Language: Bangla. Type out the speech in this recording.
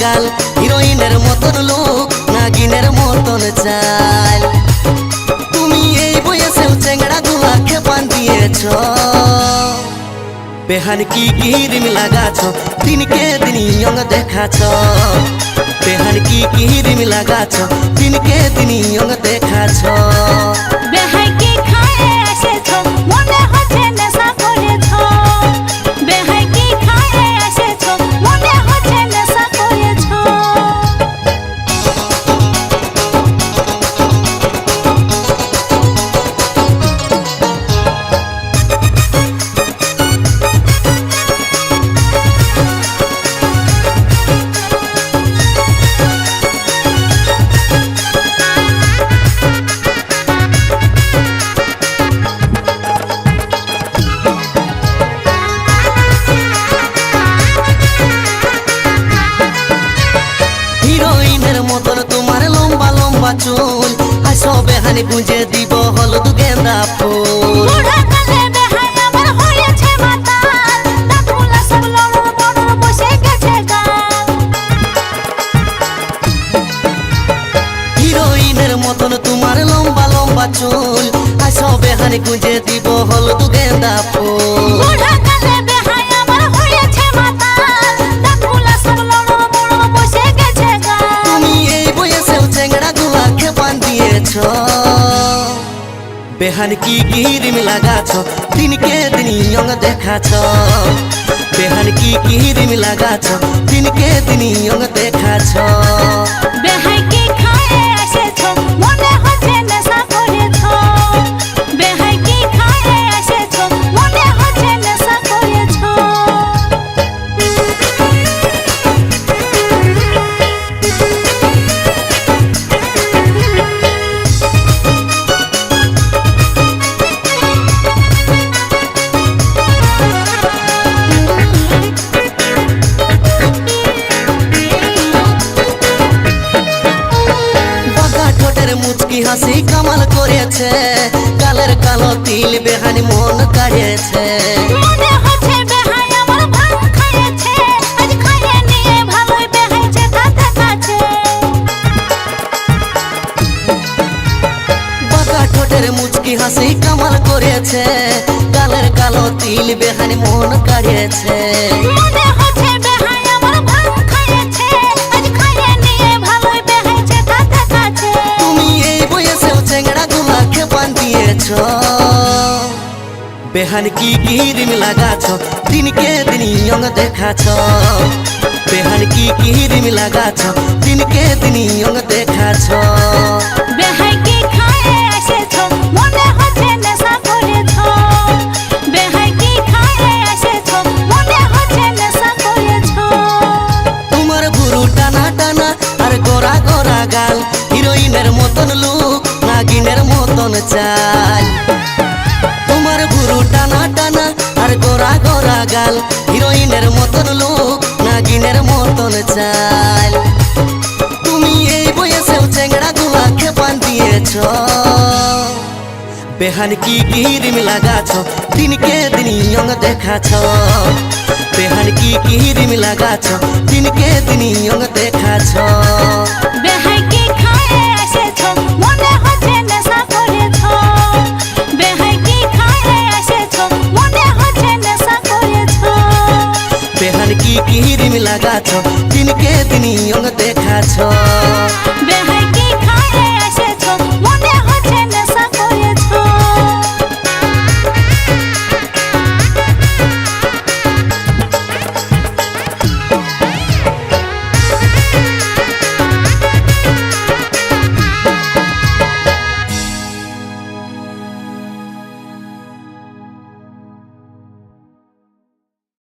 গাল, হিরোইনের মতন লোক, নাগিনের মতন চাল। তুমি এই বয়সেও চেংড়া গুলা খেপান দিয়েছ। বেহান কি ক্রিম লাগাছ, দিনকে দিন ইয়ং দেখাছ। বেহান কি ক্রিম লাগাছ, দিনকে দিন ইয়ং দেখাছ। বেহাই কি খায়ে এসেছ, মনে হচ্ছে নেশা করেছ। বেহাই কি খায়ে এসেছ, মনে হচ্ছে নেশা করেছ। হিরোইনের মতন তোমার লম্বা লম্বা চুল, আসো বেহানি গুঁজে দিব হলুদ গেন্দা ফুল। বুড়া কালে বেহাই আমার হয়েছে মাতাল, দাঁতগুলা সব লড়র বড়র বসে গেছে গাল। হিরোইনের মতন তোমার লম্বা লম্বা চুল, আসো বেহানি গুঁজে দিব হলুদ গেন্দা ফুল। বুড়া কালে বেহাই আমার হয়েছে মাতাল, দাঁতগুলা সব লড়র বড়র বসে গেছে গাল। তুমি এই বয়সেও চেংড়া গুলা খেপান দিয়েছ। বেহান কি ক্রিম লাগাছ, দিনকে দিন ইয়ং দেখাছ। বেহান কি ক্রিম লাগাছ, দিনকে দিন ইয়ং দেখাছ। বেহাই কি খায়ে এসেছ, মনে হচ্ছে নেশা করেছ। বেহাই কি খায়ে এসেছ, মনে হচ্ছে নেশা করেছ। বাঁকা ঠোঁটের মুচকি হাসি কামাল করেছে, গালের কালো তিল বেহানি মন কাড়িয়েছে। মনে হচ্ছে বেহাই আমার ভাং খাইয়েছে, আজ খাইয়ে নিয়ে ভালোই বেহাইছে তা দেখাচ্ছে। বাঁকা ঠোঁটের মুচকি হাসি কামাল করেছে, গালের কালো তিল বেহানি মন কাড়িয়েছে। মনে হচ্ছে বেহাই আমার ভাং খাইয়েছে, আজ খাইয়ে নিয়ে ভালোই বেহাইছে তা দেখাচ্ছে। তুমি এই বয়সেও চেংড়া গুলা খেপান দিয়েছ। বেহান কি ক্রিম লাগাছ, দিনকে দিন ইয়ং দেখাছ। বেহান কি ক্রিম লাগাছ, দিনকে দিন ইয়ং দেখাছ। বেহাই কি খায়ে এসেছ, মনে হচ্ছে নেশা করেছ। বেহাই কি খায়ে এসেছ, মনে হচ্ছে নেশা করেছ। তোমার ভুরু টানা টানা আর গোরা গোরা গাল, হিরোইনের মতন লুক, নাগিনের মতন চাল। তোমার ভুরু টানা টানা আর গোরা গোরা গাল, হিরোইনের মতন লুক, নাগিনের মতন চাল। তুমি এই বয়সেও চেংড়া গুলা খেপান দিয়েছ। বেহান কি ক্রিম লাগাছ, দিনকে দিন ইয়ং দেখাছ। বেহান কি ক্রিম লাগাছ, দিনকে দিন ইয়ং দেখাছ। বেহাই কি খায়ে এসেছ, মনে হচ্ছে নেশা করেছ। বেহাই কি খায়ে এসেছ, মনে হচ্ছে নেশা করেছ। বেহান কি ক্রিম লাগাছ, দিনকে দিন ইয়ং দেখাছ।